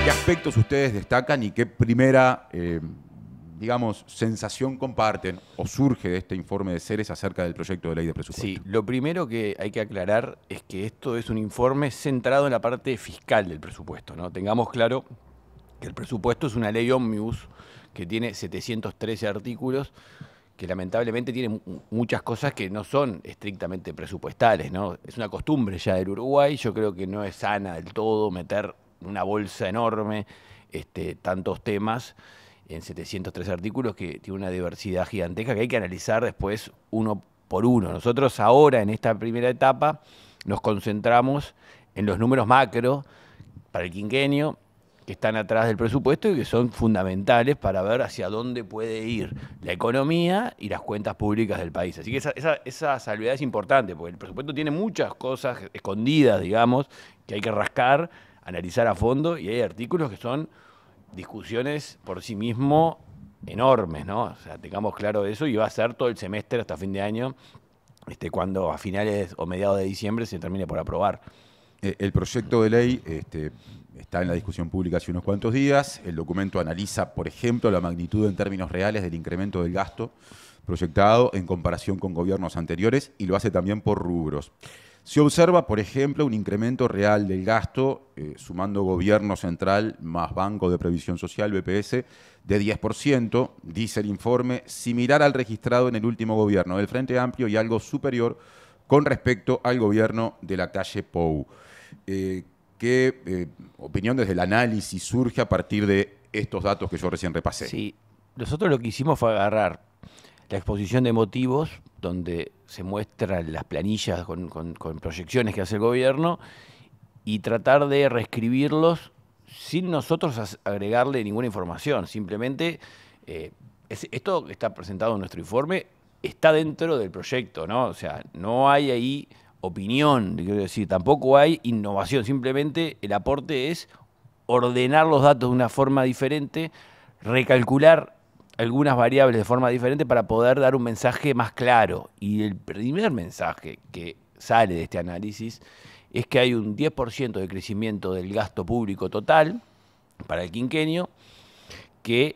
¿Qué aspectos ustedes destacan y qué primera, digamos, sensación comparten o surge de este informe de Ceres acerca del proyecto de ley de presupuesto? Sí, lo primero que hay que aclarar es que esto es un informe centrado en la parte fiscal del presupuesto, ¿no? Tengamos claro que el presupuesto es una ley ómnibus que tiene 713 artículos, que lamentablemente tiene muchas cosas que no son estrictamente presupuestales, ¿no? Es una costumbre ya del Uruguay, yo creo que no es sana del todo meter una bolsa enorme, tantos temas en 703 artículos que tiene una diversidad gigantesca que hay que analizar después uno por uno. Nosotros ahora en esta primera etapa nos concentramos en los números macro para el quinquenio que están atrás del presupuesto y que son fundamentales para ver hacia dónde puede ir la economía y las cuentas públicas del país. Así que esa salvedad es importante, porque el presupuesto tiene muchas cosas escondidas, digamos, que hay que rascar, analizar a fondo, y hay artículos que son discusiones por sí mismo enormes, ¿no? O sea, tengamos claro eso, y va a ser todo el semestre hasta fin de año, cuando a finales o mediados de diciembre se termine por aprobar. El proyecto de ley está en la discusión pública hace unos cuantos días. El documento analiza, por ejemplo, la magnitud en términos reales del incremento del gasto proyectado en comparación con gobiernos anteriores y lo hace también por rubros. Se observa, por ejemplo, un incremento real del gasto, sumando gobierno central más Banco de Previsión Social, BPS, de 10%, dice el informe, similar al registrado en el último gobierno del Frente Amplio y algo superior con respecto al gobierno de la calle Pou. ¿Qué opinión desde el análisis surge a partir de estos datos que yo recién repasé? Sí, nosotros lo que hicimos fue agarrar la exposición de motivos, donde se muestran las planillas con proyecciones que hace el gobierno, y tratar de reescribirlos sin nosotros agregarle ninguna información. Simplemente, esto que está presentado en nuestro informe está dentro del proyecto, ¿no? O sea, no hay ahí opinión, quiero decir, tampoco hay innovación, simplemente el aporte es ordenar los datos de una forma diferente, recalcular algunas variables de forma diferente para poder dar un mensaje más claro. Y el primer mensaje que sale de este análisis es que hay un 10% de crecimiento del gasto público total para el quinquenio que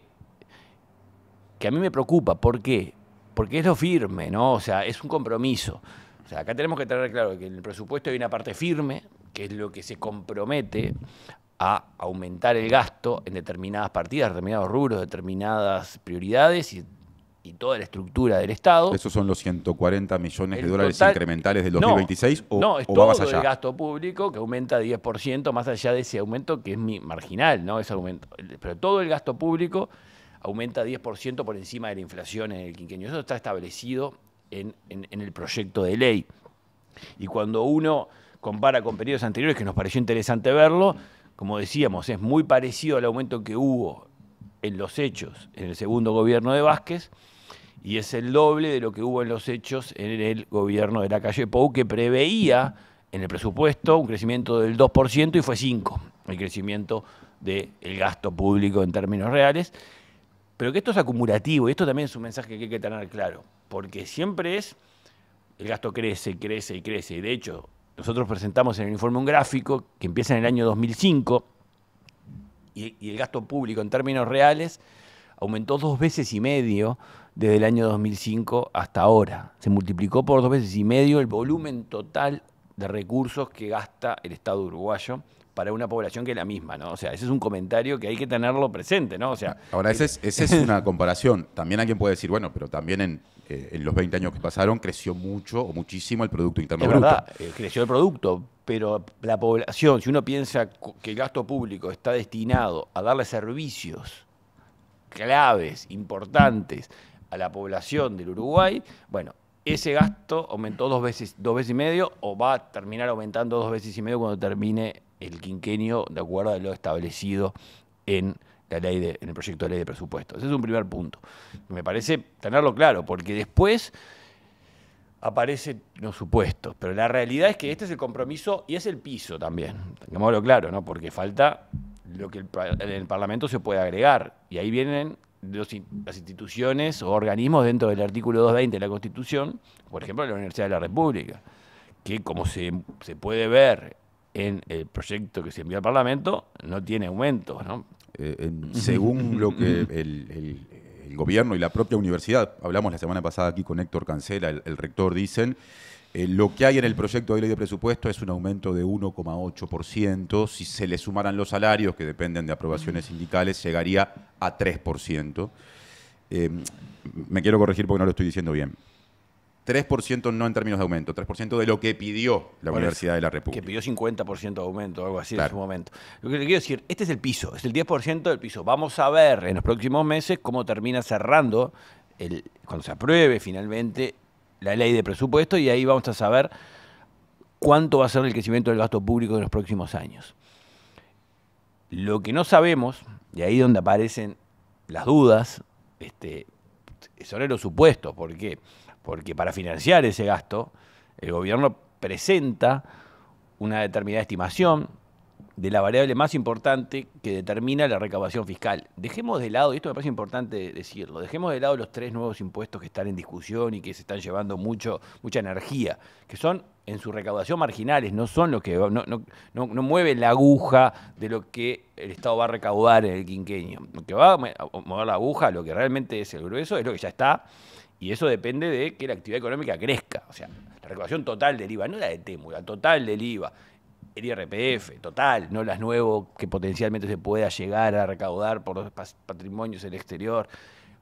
a mí me preocupa. ¿Por qué? Porque es lo firme, ¿no? O sea, es un compromiso. O sea, acá tenemos que tener claro que en el presupuesto hay una parte firme, que es lo que se compromete a aumentar el gasto en determinadas partidas, determinados rubros, determinadas prioridades y toda la estructura del Estado. ¿Esos son los 140 millones de dólares total, incrementales del 2026 no, es o va todo más allá? el gasto público que aumenta 10%, más allá de ese aumento que es marginal, ¿no? Ese aumento. Pero todo el gasto público aumenta 10% por encima de la inflación en el quinquenio. Eso está establecido en el proyecto de ley. Y cuando uno compara con periodos anteriores, que nos pareció interesante verlo, como decíamos, es muy parecido al aumento que hubo en los hechos en el segundo gobierno de Vázquez, y es el doble de lo que hubo en los hechos en el gobierno de la calle Pou, que preveía en el presupuesto un crecimiento del 2% y fue 5% el crecimiento del gasto público en términos reales. Pero que esto es acumulativo, y esto también es un mensaje que hay que tener claro, porque siempre el gasto crece, crece y crece. Y de hecho, nosotros presentamos en el informe un gráfico que empieza en el año 2005 y el gasto público en términos reales aumentó 2,5 veces desde el año 2005 hasta ahora. Se multiplicó por 2,5 veces el volumen total de recursos que gasta el Estado uruguayo para una población que es la misma, ¿no? O sea, ese es un comentario que hay que tenerlo presente, ¿no? O sea, ahora, esa es una comparación. También alguien puede decir, bueno, pero también en los 20 años que pasaron creció mucho o muchísimo el Producto Interno es Bruto. verdad, creció el producto, pero la población, si uno piensa que el gasto público está destinado a darle servicios claves, importantes a la población del Uruguay, bueno, ese gasto aumentó 2,5 veces o va a terminar aumentando 2,5 veces cuando termine el quinquenio, de acuerdo a lo establecido en el proyecto de ley de presupuesto. Ese es un primer punto. Me parece tenerlo claro, porque después aparecen los supuestos, pero la realidad es que este es el compromiso y es el piso también, tengámoslo claro, ¿no? Porque falta lo que en el Parlamento se puede agregar, y ahí vienen las instituciones o organismos dentro del artículo 220 de la Constitución, por ejemplo la Universidad de la República, que como se puede ver en el proyecto que se envió al Parlamento no tiene aumentos, ¿no? Según lo que el gobierno y la propia universidad, hablamos la semana pasada aquí con Héctor Cancela, el rector, dicen, lo que hay en el proyecto de ley de presupuesto es un aumento de 1,8%. Si se le sumaran los salarios, que dependen de aprobaciones sindicales, llegaría a 3%. Me quiero corregir porque no lo estoy diciendo bien. 3% no en términos de aumento, 3% de lo que pidió la Universidad de la República. Que pidió 50% de aumento o algo así en Claro. su momento. Lo que le quiero decir, este es el piso, es el 10% del piso. Vamos a ver en los próximos meses cómo termina cerrando, cuando se apruebe finalmente la ley de presupuesto, y ahí vamos a saber cuánto va a ser el crecimiento del gasto público en los próximos años. Lo que no sabemos, y ahí donde aparecen las dudas, son los supuestos. ¿Por qué? Porque para financiar ese gasto, el gobierno presenta una determinada estimación de la variable más importante que determina la recaudación fiscal. Dejemos de lado, y esto me parece importante decirlo, dejemos de lado los 3 nuevos impuestos que están en discusión y que se están llevando mucha energía, que son en su recaudación marginales, no son lo que no mueven la aguja de lo que el Estado va a recaudar en el quinquenio. Lo que va a mover la aguja, lo que realmente es el grueso, es lo que ya está, y eso depende de que la actividad económica crezca. O sea, la recaudación total del IVA, no la de Temu, la total del IVA, el IRPF, total, no las nuevas que potencialmente se pueda llegar a recaudar por los patrimonios en el exterior,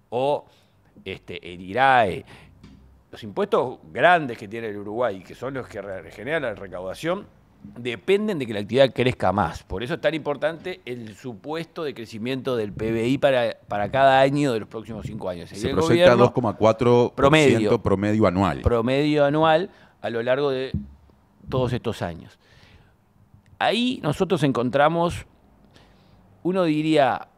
o el IRAE. Los impuestos grandes que tiene el Uruguay, que son los que generan la recaudación, dependen de que la actividad crezca más. Por eso es tan importante el supuesto de crecimiento del PBI para cada año de los próximos 5 años. Se proyecta 2,4% promedio anual. Promedio anual a lo largo de todos estos años. Ahí nosotros encontramos, uno diría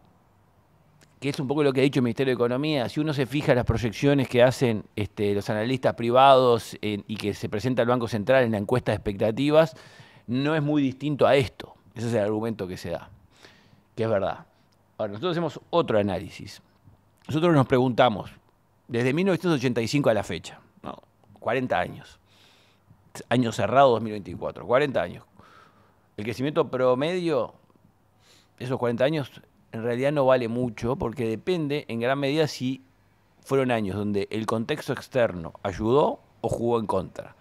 que es un poco lo que ha dicho el Ministerio de Economía, si uno se fija en las proyecciones que hacen los analistas privados y que se presenta al Banco Central en la encuesta de expectativas, no es muy distinto a esto. Ese es el argumento que se da, que es verdad. Ahora, nosotros hacemos otro análisis. Nosotros nos preguntamos, desde 1985 a la fecha, ¿no? 40 años, año cerrado 2024, 40 años. El crecimiento promedio de esos 40 años en realidad no vale mucho porque depende en gran medida si fueron años donde el contexto externo ayudó o jugó en contra.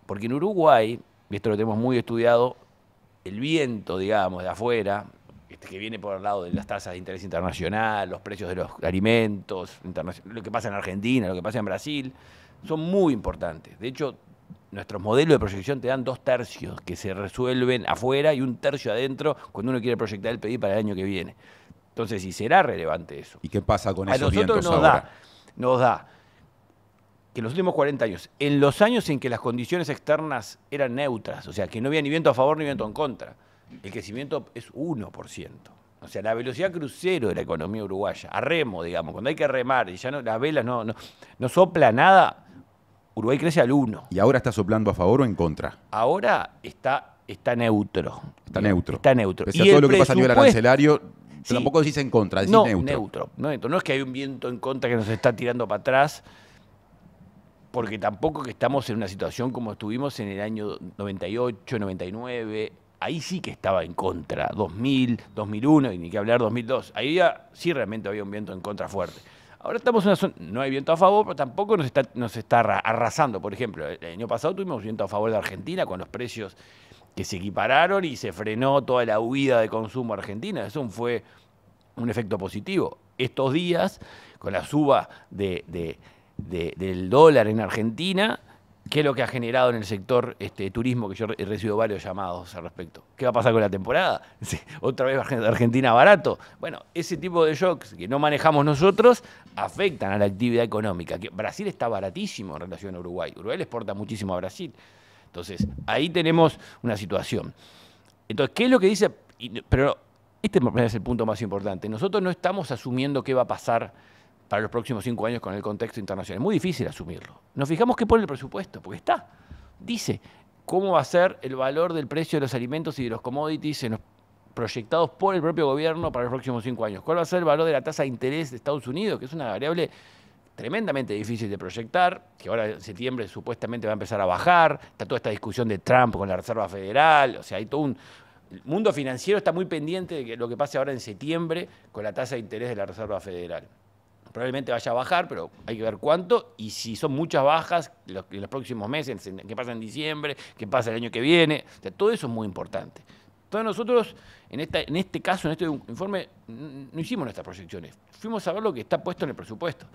Porque en Uruguay, y esto lo tenemos muy estudiado, el viento, digamos, de afuera, que viene por el lado de las tasas de interés internacional, los precios de los alimentos, lo que pasa en Argentina, lo que pasa en Brasil, son muy importantes. De hecho, nuestros modelos de proyección te dan 2/3 que se resuelven afuera y 1/3 adentro cuando uno quiere proyectar el PIB para el año que viene. Entonces, si será relevante eso. ¿Y qué pasa con a esos nosotros vientos ahora? Nos da que en los últimos 40 años, en los años en que las condiciones externas eran neutras, o sea, que no había ni viento a favor ni viento en contra, el crecimiento es 1%. O sea, la velocidad crucero de la economía uruguaya, a remo, digamos, cuando hay que remar y ya no, las velas no sopla nada, Uruguay crece al 1. ¿Y ahora está soplando a favor o en contra? Ahora está neutro. Está neutro. Está neutro. Pese a todo lo que pasa a nivel arancelario, sí, tampoco decís en contra, decís neutro. No es que hay un viento en contra que nos está tirando para atrás, porque tampoco que estamos en una situación como estuvimos en el año 98, 99. Ahí sí que estaba en contra. 2000, 2001, y ni que hablar 2002. Ahí sí realmente había un viento en contra fuerte. Ahora estamos en una zona, no hay viento a favor, pero tampoco nos está arrasando. Por ejemplo, el año pasado tuvimos viento a favor de Argentina con los precios que se equipararon y se frenó toda la huida de consumo argentina. Eso fue un efecto positivo. Estos días, con la suba del dólar en Argentina, ¿qué es lo que ha generado en el sector turismo? Que yo he recibido varios llamados al respecto. ¿Qué va a pasar con la temporada? ¿Otra vez Argentina barato? Bueno, ese tipo de shocks que no manejamos nosotros afectan a la actividad económica. Brasil está baratísimo en relación a Uruguay. Uruguay le exporta muchísimo a Brasil. Entonces, ahí tenemos una situación. Entonces, ¿qué es lo que dice? Pero este es el punto más importante. Nosotros no estamos asumiendo qué va a pasar para los próximos 5 años con el contexto internacional. Es muy difícil asumirlo. Nos fijamos qué pone el presupuesto, porque dice cómo va a ser el valor del precio de los alimentos y de los commodities proyectados por el propio gobierno para los próximos 5 años. ¿Cuál va a ser el valor de la tasa de interés de Estados Unidos? Que es una variable tremendamente difícil de proyectar, que ahora en septiembre supuestamente va a empezar a bajar, está toda esta discusión de Trump con la Reserva Federal, o sea, hay todo un... El mundo financiero está muy pendiente de lo que pase ahora en septiembre con la tasa de interés de la Reserva Federal. Probablemente vaya a bajar, pero hay que ver cuánto, y si son muchas bajas en los próximos meses, qué pasa en diciembre, qué pasa el año que viene, o sea, todo eso es muy importante. Entonces nosotros, en este caso, en este informe, no hicimos nuestras proyecciones, fuimos a ver lo que está puesto en el presupuesto.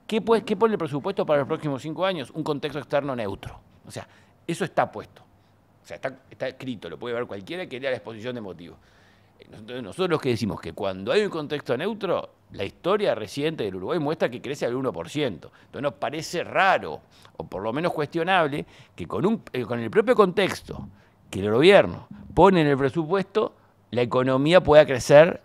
¿Qué pone el presupuesto para los próximos 5 años? Un contexto externo neutro. O sea, eso está puesto. O sea, está escrito, lo puede ver cualquiera que lea la exposición de motivos. Nosotros los que decimos que cuando hay un contexto neutro, la historia reciente del Uruguay muestra que crece al 1%. Entonces nos parece raro, o por lo menos cuestionable, que con el propio contexto que el gobierno pone en el presupuesto, la economía pueda crecer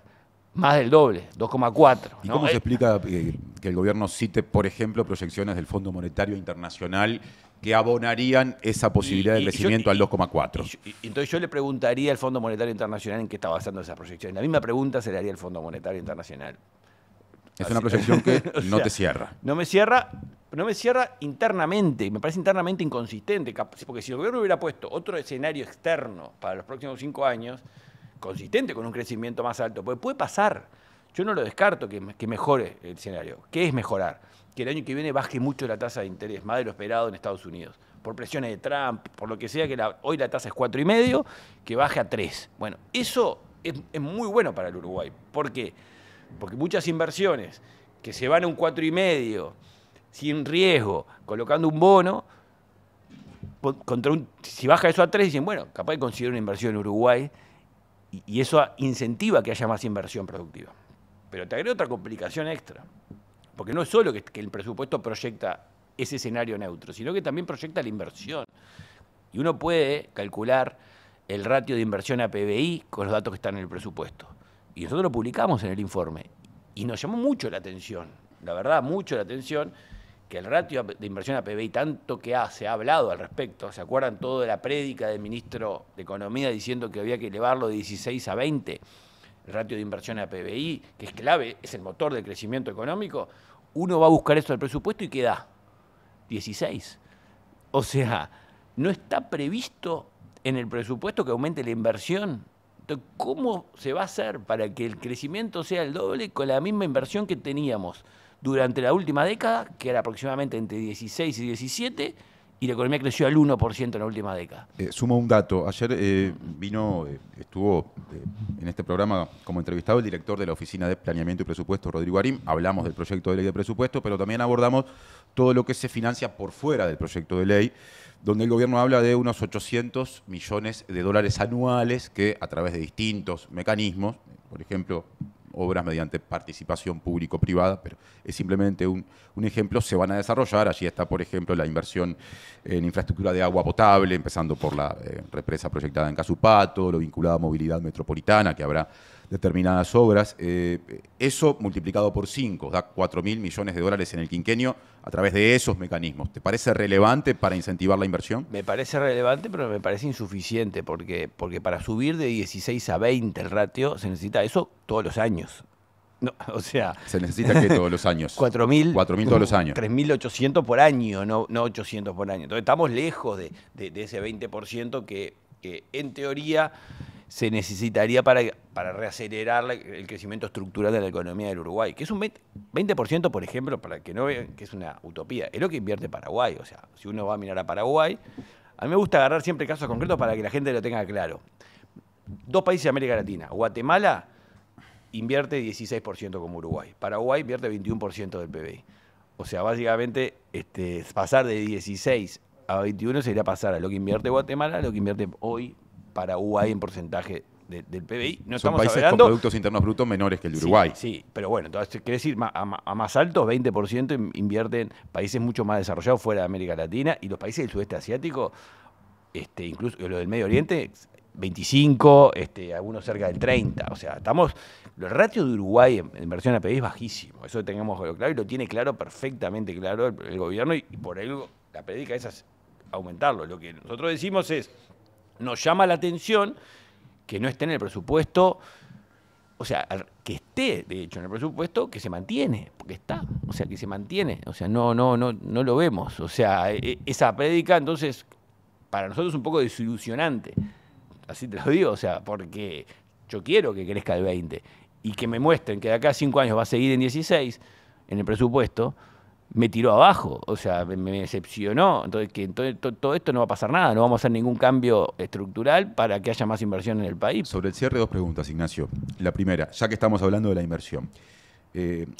más del doble, 2,4. ¿Y ¿no? cómo se explica que el gobierno cite, por ejemplo, proyecciones del Fondo Monetario Internacional que abonarían esa posibilidad de crecimiento al 2,4? Entonces yo le preguntaría al Fondo Monetario Internacional en qué está basando esas proyecciones. La misma pregunta se le haría al Fondo Monetario Internacional. Es una proyección que no te cierra. No me cierra internamente, me parece internamente inconsistente, porque si el gobierno hubiera puesto otro escenario externo para los próximos 5 años, consistente con un crecimiento más alto, porque puede pasar. Yo no lo descarto que mejore el escenario. ¿Qué es mejorar? Que el año que viene baje mucho la tasa de interés, más de lo esperado en Estados Unidos, por presiones de Trump, por lo que sea, que hoy la tasa es 4,5, que baje a 3. Bueno, eso es muy bueno para el Uruguay. ¿Por qué? Porque muchas inversiones que se van a un 4,5, sin riesgo, colocando un bono, si baja eso a 3, dicen, bueno, capaz de conseguir una inversión en Uruguay, y eso incentiva que haya más inversión productiva. Pero te agrego otra complicación extra, porque no es solo que el presupuesto proyecta ese escenario neutro, sino que también proyecta la inversión. Y uno puede calcular el ratio de inversión a PBI con los datos que están en el presupuesto. Y nosotros lo publicamos en el informe. Y nos llamó mucho la atención, la verdad, mucho la atención, que el ratio de inversión a PBI, tanto que se ha hablado al respecto, ¿se acuerdan todo de la prédica del ministro de Economía diciendo que había que elevarlo de 16 a 20? El ratio de inversión a PBI, que es clave, es el motor del crecimiento económico. Uno va a buscar eso al presupuesto y ¿qué da? 16. O sea, no está previsto en el presupuesto que aumente la inversión. Entonces, ¿cómo se va a hacer para que el crecimiento sea el doble con la misma inversión que teníamos durante la última década, que era aproximadamente entre 16 y 17, y la economía creció al 1% en la última década? Sumo un dato. Ayer estuvo en este programa como entrevistado el director de la Oficina de Planeamiento y Presupuesto, Rodrigo Arim. Hablamos del proyecto de ley de presupuesto, pero también abordamos todo lo que se financia por fuera del proyecto de ley, donde el gobierno habla de unos 800 millones de dólares anuales que a través de distintos mecanismos, por ejemplo, obras mediante participación público-privada, pero es simplemente un ejemplo, se van a desarrollar. Allí está, por ejemplo, la inversión en infraestructura de agua potable, empezando por la represa proyectada en Casupato, lo vinculado a movilidad metropolitana, que habrá determinadas obras. Eso multiplicado por 5 da 4.000 millones de dólares en el quinquenio a través de esos mecanismos. ¿Te parece relevante para incentivar la inversión? Me parece relevante, pero me parece insuficiente, porque para subir de 16 a 20 el ratio se necesita eso todos los años. No, o sea, ¿se necesita qué todos los años? 4.000. 4.000 todos los años. 3.800 por año, no 800 por año. Entonces estamos lejos de ese 20% que en teoría se necesitaría para reacelerar el crecimiento estructural de la economía del Uruguay, que es un 20%, por ejemplo, para que no vean que es una utopía, es lo que invierte Paraguay. O sea, si uno va a mirar a Paraguay, a mí me gusta agarrar siempre casos concretos para que la gente lo tenga claro. 2 países de América Latina, Guatemala invierte 16% como Uruguay, Paraguay invierte 21% del PBI. O sea, básicamente pasar de 16 a 21 sería pasar a lo que invierte Guatemala, a lo que invierte hoy Paraguay en porcentaje del PBI. No Son estamos países hablando, con productos internos brutos menores que el de Uruguay. Sí, pero bueno, entonces quiere decir a más altos, 20% invierten países mucho más desarrollados fuera de América Latina, y los países del sudeste asiático, incluso los del Medio Oriente, 25, algunos cerca del 30. O sea, el ratio de Uruguay en inversión a PBI es bajísimo. Eso tengamos claro, y lo tiene claro, perfectamente claro el gobierno, y por ahí la prédica es aumentarlo. Lo que nosotros decimos es, nos llama la atención que no esté en el presupuesto. o sea, que esté, de hecho, en el presupuesto, que se mantiene, porque está, o sea, que se mantiene, o sea, no lo vemos, o sea, esa prédica, entonces, para nosotros es un poco desilusionante, así te lo digo, o sea, porque yo quiero que crezca el 20 y que me muestren que de acá a 5 años va a seguir en 16 en el presupuesto, me tiró abajo, o sea, me decepcionó. Entonces todo esto no va a pasar nada, no vamos a hacer ningún cambio estructural para que haya más inversión en el país. Sobre el cierre, dos preguntas, Ignacio. La primera, ya que estamos hablando de la inversión.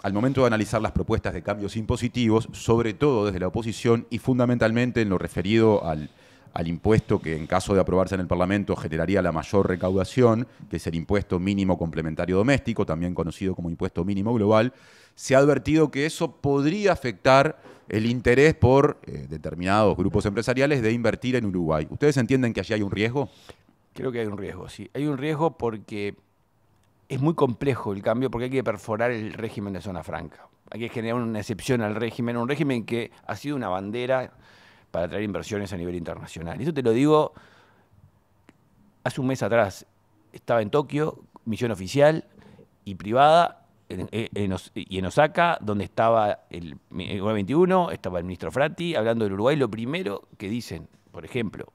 Al momento de analizar las propuestas de cambios impositivos, sobre todo desde la oposición y fundamentalmente en lo referido al impuesto que en caso de aprobarse en el Parlamento generaría la mayor recaudación, que es el impuesto mínimo complementario doméstico, también conocido como impuesto mínimo global, se ha advertido que eso podría afectar el interés por determinados grupos empresariales de invertir en Uruguay. ¿Ustedes entienden que allí hay un riesgo? Creo que hay un riesgo, sí. Hay un riesgo porque es muy complejo el cambio, porque hay que perforar el régimen de zona franca. Hay que generar una excepción al régimen, un régimen que ha sido una bandera para traer inversiones a nivel internacional. Y eso te lo digo, hace un mes atrás estaba en Tokio, misión oficial y privada, y en Osaka, donde estaba el 21, estaba el ministro Fratti hablando del Uruguay. Lo primero que dicen, por ejemplo,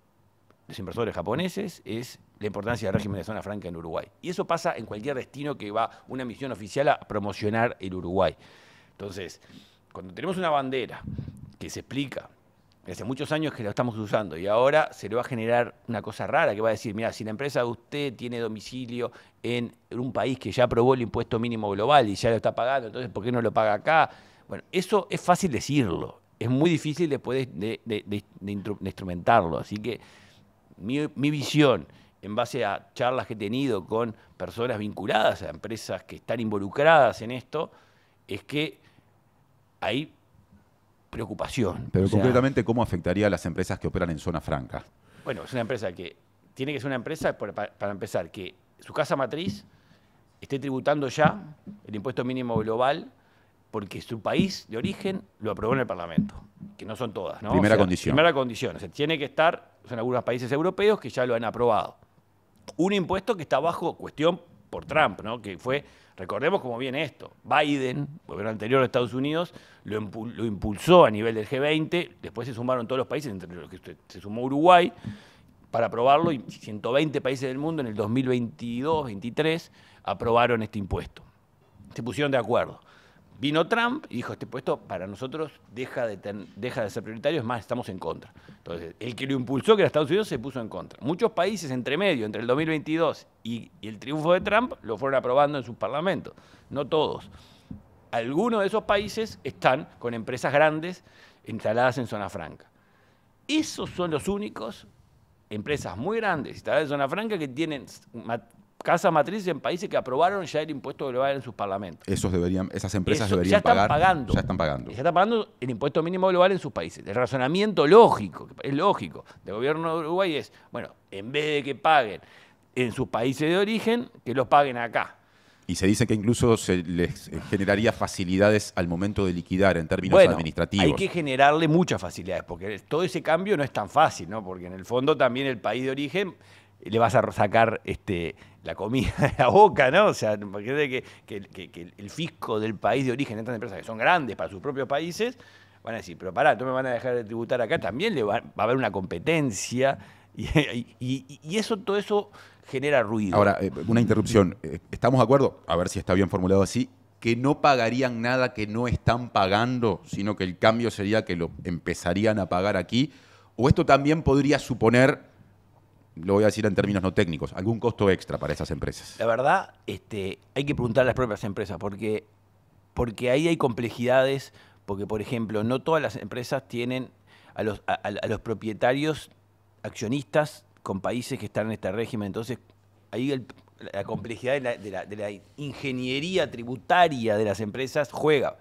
los inversores japoneses es la importancia del régimen de zona franca en Uruguay. Y eso pasa en cualquier destino que va una misión oficial a promocionar el Uruguay. Entonces, cuando tenemos una bandera que se explica, hace muchos años que la estamos usando y ahora se le va a generar una cosa rara que va a decir, mira, si la empresa de usted tiene domicilio en un país que ya aprobó el impuesto mínimo global y ya lo está pagando, entonces ¿por qué no lo paga acá? Bueno, eso es fácil decirlo, es muy difícil después de instrumentarlo. Así que mi visión, en base a charlas que he tenido con personas vinculadas a empresas que están involucradas en esto, es que hay preocupación. Pero concretamente, ¿cómo afectaría a las empresas que operan en zona franca? Bueno, es una empresa que tiene que ser una empresa, para empezar, que su casa matriz esté tributando ya el impuesto mínimo global porque su país de origen lo aprobó en el Parlamento, que no son todas, ¿no? Primera condición. Primera condición, o sea, tiene que estar, son algunos países europeos que ya lo han aprobado. Un impuesto que está bajo cuestión por Trump, ¿no? Que fue, recordemos cómo viene esto, Biden, gobierno anterior de Estados Unidos, lo impulsó a nivel del G20, después se sumaron todos los países, entre los que se sumó Uruguay, para aprobarlo, y 120 países del mundo en el 2022-23 aprobaron este impuesto. Se pusieron de acuerdo. Vino Trump y dijo, este impuesto para nosotros deja de ser prioritario, es más, estamos en contra. Entonces, el que lo impulsó, que era Estados Unidos, se puso en contra. Muchos países entre medio, entre el 2022 y el triunfo de Trump, lo fueron aprobando en sus parlamentos. No todos. Algunos de esos países están con empresas grandes instaladas en zona franca. Esos son los únicos empresas muy grandes instaladas en zona franca que tienen casas matrices en países que aprobaron ya el impuesto global en sus parlamentos. Esas empresas deberían pagar. Ya están pagando el impuesto mínimo global en sus países. El razonamiento lógico, es lógico, del gobierno de Uruguay es, bueno, en vez de que paguen en sus países de origen, que los paguen acá. Y se dice que incluso se les generaría facilidades al momento de liquidar en términos administrativos. Hay que generarle muchas facilidades, porque todo ese cambio no es tan fácil, ¿no? Porque en el fondo también el país de origen le vas a sacar la comida de la boca, ¿no? O sea, porque que el fisco del país de origen de estas empresas que son grandes para sus propios países, van a decir, pero pará, ¿tú me van a dejar de tributar acá? También va a haber una competencia y todo eso genera ruido. Ahora, una interrupción. ¿Estamos de acuerdo? A ver si está bien formulado así. Que no pagarían nada que no están pagando, sino que el cambio sería que lo empezarían a pagar aquí. ¿O esto también podría suponer, lo voy a decir en términos no técnicos, algún costo extra para esas empresas? La verdad, hay que preguntar a las propias empresas, porque ahí hay complejidades, porque, por ejemplo, no todas las empresas tienen a los propietarios accionistas con países que están en este régimen. Entonces, ahí la complejidad de la ingeniería tributaria de las empresas juega.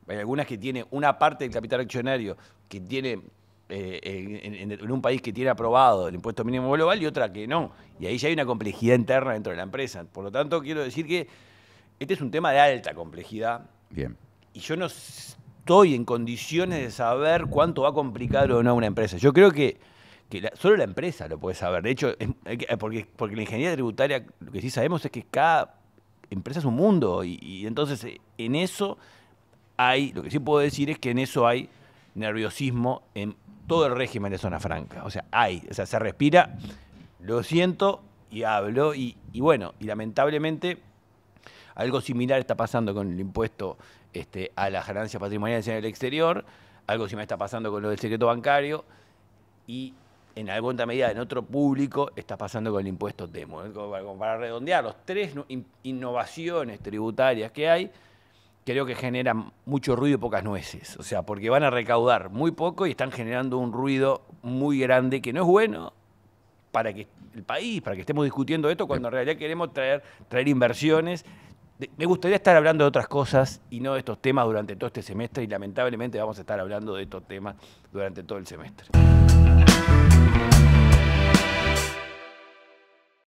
Hay algunas que tienen una parte del capital accionario que tiene en un país que tiene aprobado el impuesto mínimo global y otra que no. Y ahí ya hay una complejidad interna dentro de la empresa. Por lo tanto, quiero decir que este es un tema de alta complejidad. Bien. Y yo no estoy en condiciones de saber cuánto va a complicar o no una empresa. Yo creo que solo la empresa lo puede saber. De hecho, porque la ingeniería tributaria, lo que sí sabemos es que cada empresa es un mundo y entonces en eso hay, lo que sí puedo decir es que en eso hay nerviosismo en todo el régimen de zona franca. O sea, se respira, lo siento y hablo y bueno, y lamentablemente algo similar está pasando con el impuesto a las ganancias patrimoniales en el exterior, algo similar está pasando con lo del secreto bancario y en alguna medida en otro público está pasando con el impuesto TEMO. Como para redondear, los 3 innovaciones tributarias que hay, creo que generan mucho ruido y pocas nueces. O sea, porque van a recaudar muy poco y están generando un ruido muy grande que no es bueno para que el país, para que estemos discutiendo esto, cuando en realidad queremos traer inversiones. Me gustaría estar hablando de otras cosas y no de estos temas durante todo este semestre y lamentablemente vamos a estar hablando de estos temas durante todo el semestre.